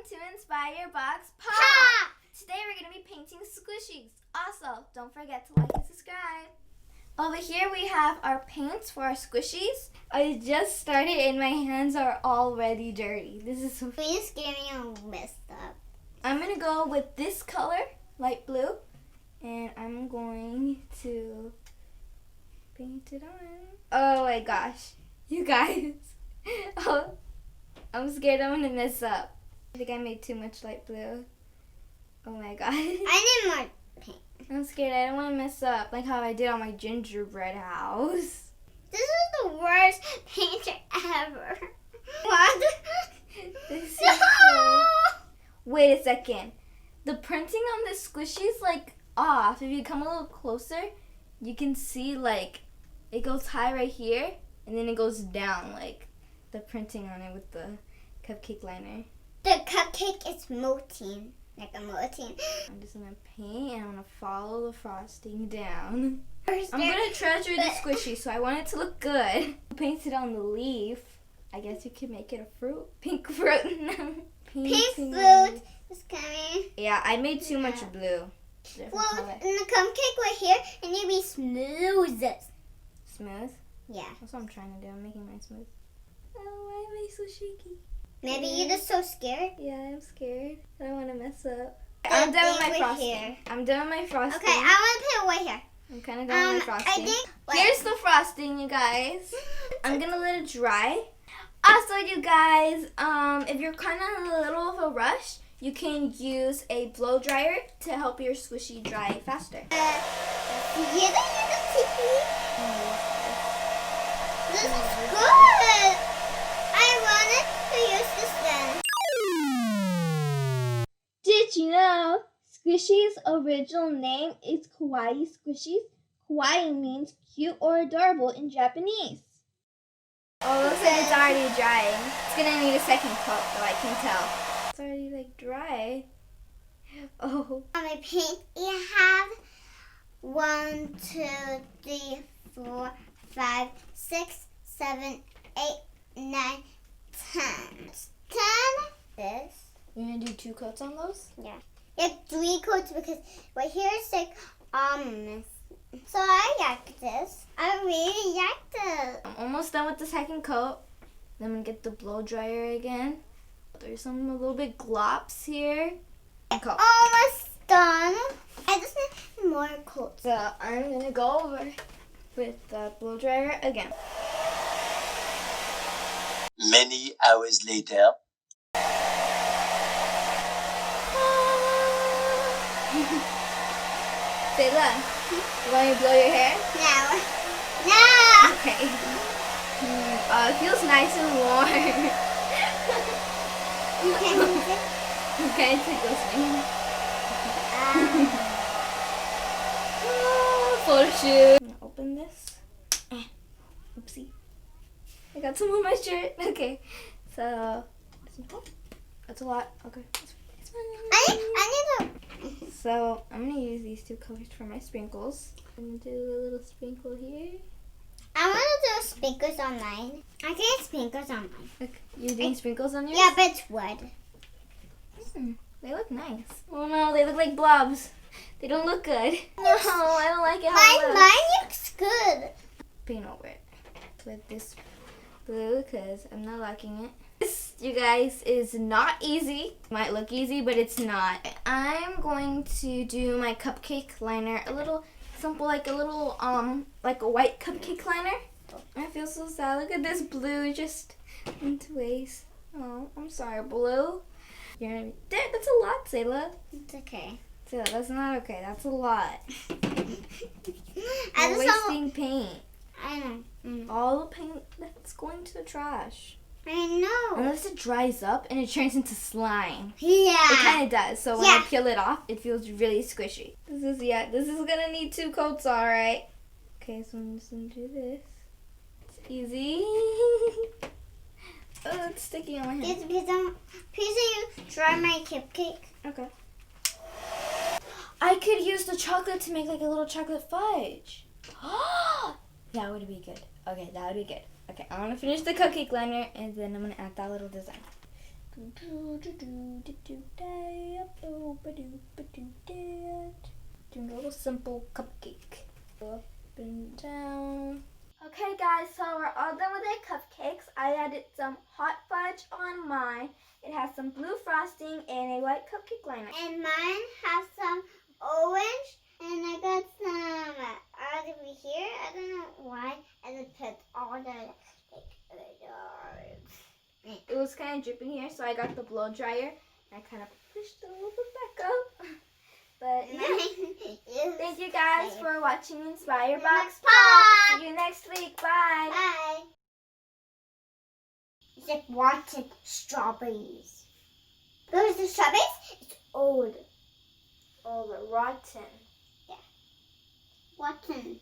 to Inspire Box Pop! Today we're going to be painting squishies. Also, don't forget to like and subscribe. Over here we have our paints for our squishies. I just started and my hands are already dirty. This is so Please get me all messed up. I'm going to go with this color, light blue, and I'm going to paint it on. Oh my gosh, you guys. Oh, I'm scared I'm going to mess up. I think I made too much light blue. Oh my god. I need more paint. I'm scared. I don't want to mess up like how I did on my gingerbread house. This is the worst painter ever. What? This is so... Wait a second. The printing on this squishy is like off. If you come a little closer, you can see like it goes high right here and then it goes down, like the printing on it with the cupcake liner. The cupcake is melting. Like a melting. I'm just gonna paint and I'm gonna follow the frosting down. I'm gonna treasure the squishy, so I want it to look good. Paint it on the leaf. I guess you could make it a fruit. Pink fruit. Pink fruit is coming. Yeah, I made too much blue. Well, in the cupcake right here, it needs to be smooth. Smooth? Yeah. That's what I'm trying to do. I'm making mine smooth. Oh, why am I so shaky? Maybe you're just so scared. Yeah, I'm scared. I don't want to mess up. I'm done with my frosting. Here. I'm done with my frosting. Okay, I want to put it right here. I'm kind of done with my frosting. I think, here's the frosting, you guys. I'm going to let it dry. Also, you guys, if you're kind of in a little of a rush, you can use a blow dryer to help your squishy dry faster. This is good. I wanted to use this then. Did you know Squishy's original name is Kawaii Squishies? Kawaii means cute or adorable in Japanese. Oh, looks like it's already drying. It's gonna need a second coat, though, I can tell. It's already like dry. Oh. On my paint, you have 1, 2, 3, 4, 5, 6, 7, 8, 9, 10. 10. This. You're gonna do 2 coats on those? Yeah. You have 3 coats because right here is like almonds. So I like this. I really like this. I'm almost done with the second coat. Then I'm gonna get the blow dryer again. There's some a little bit glops here. Coat. Almost done. I just need more coats. So I'm gonna go over with the blow dryer again. Many hours later. Sayla, you want me to blow your hair? No. No. Okay. It feels nice and warm. You can use it. It kind of tickles me. Photo shoot. I'm gonna open this. Oopsie. I got some on my shirt. Okay. So, that's a lot. Okay. It's fine. I need to. So, I'm going to use these 2 colors for my sprinkles. I'm going to do a little sprinkle here. I want to do sprinkles on mine. I get sprinkles on mine. Look, you're doing sprinkles on yours? Yeah, but it's wood. They look nice. Oh no, they look like blobs. They don't look good. No, I don't like it how it looks. Mine looks good. Paint over it with this blue because I'm not liking it. This, you guys, is not easy. Might look easy, but it's not. I'm going to do my cupcake liner a little simple, like a little, like a white cupcake liner. I feel so sad. Look at this blue just went to waste. Oh, I'm sorry, blue. You're gonna be there. That's a lot, Sayla. It's okay. Sayla, that's not okay. That's a lot. I You're just wasting paint. I know. All the paint that's going to the trash. I know. Unless it dries up and it turns into slime. Yeah. It kind of does. So when Yeah. I peel it off, it feels really squishy. This is gonna need 2 coats, all right. Okay, so I'm just gonna do this. It's easy. Oh, it's sticky on my hand. Please you try my cupcake. Okay. I could use the chocolate to make like a little chocolate fudge. That would be good. Okay, that would be good. Okay, I want to finish the cupcake liner and then I'm going to add that little design. Doing a little simple cupcake. Up and down. Okay guys, so we're all done with our cupcakes. I added some hot fudge on mine. It has some blue frosting and a white cupcake liner. And mine has some orange, and I got some over here. I don't know why. I just put all the It was kind of dripping here, so I got the blow dryer. And I kind of pushed it a little bit back up. But yeah. Thank you guys for watching Inspire Box Pop. See you next week. Bye. Bye. It's like rotten strawberries. Those are the strawberries? It's old. Oh, the rotten. Yeah. Rotten.